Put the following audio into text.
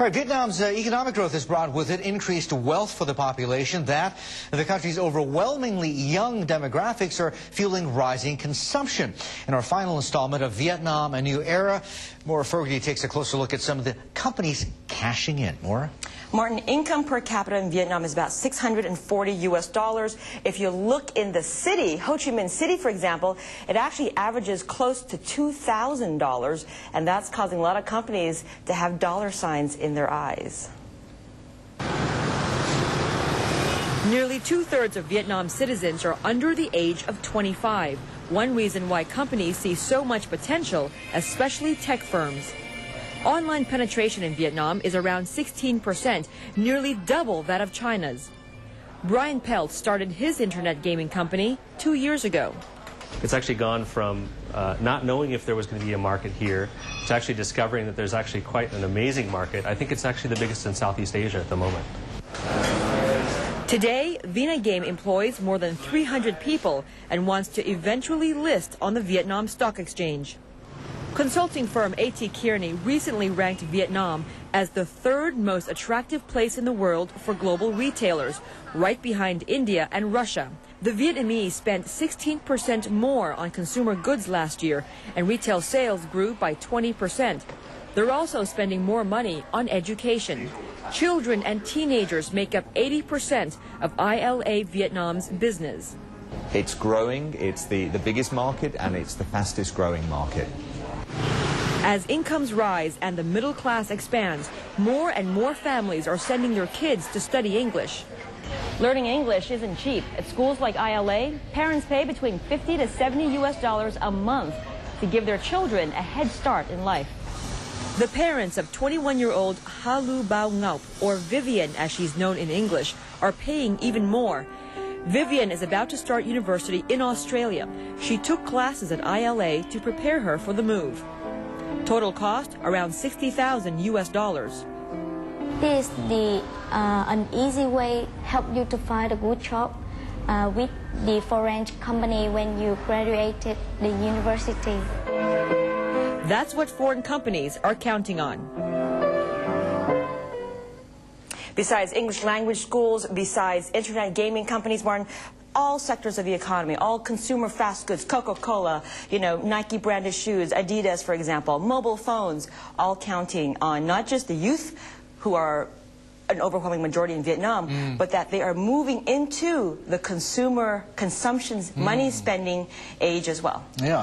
All right, Vietnam's economic growth has brought with it increased wealth for the population. That the country's overwhelmingly young demographics are fueling rising consumption. In our final installment of Vietnam, A New Era, Maura Fogarty takes a closer look at some of the companies cashing in. Maura? Martin, income per capita in Vietnam is about $640 US. If you look in the city, Ho Chi Minh City, for example, it actually averages close to $2,000, and that's causing a lot of companies to have dollar signs in their eyes. Nearly two-thirds of Vietnam's citizens are under the age of 25. One reason why companies see so much potential, especially tech firms. Online penetration in Vietnam is around 16%, nearly double that of China's. Brian Pelt started his internet gaming company 2 years ago. It's actually gone from not knowing if there was going to be a market here to actually discovering that there's actually quite an amazing market. I think it's actually the biggest in Southeast Asia at the moment. Today, VinaGame employs more than 300 people and wants to eventually list on the Vietnam Stock Exchange. Consulting firm A.T. Kearney recently ranked Vietnam as the third most attractive place in the world for global retailers, right behind India and Russia. The Vietnamese spent 16% more on consumer goods last year, and retail sales grew by 20%. They're also spending more money on education. Children and teenagers make up 80% of ILA Vietnam's business. It's growing, it's the biggest market, and it's the fastest growing market. As incomes rise and the middle class expands, more and more families are sending their kids to study English. Learning English isn't cheap. At schools like ILA, parents pay between $50 to $70 US a month to give their children a head start in life. The parents of 21-year-old Ha Lu Bao Ngaup, or Vivian as she's known in English, are paying even more. Vivian is about to start university in Australia. She took classes at ILA to prepare her for the move. Total cost around $60,000 US. This is an easy way help you to find a good job with the foreign company when you graduated the university. That's what foreign companies are counting on. Besides English language schools, besides internet gaming companies, Martin, all sectors of the economy, all consumer fast goods, Coca-Cola, Nike branded shoes, Adidas, for example, mobile phones, all counting on not just the youth, who are an overwhelming majority in Vietnam, but that they are moving into the consumer consumption, money spending age as well. Yeah.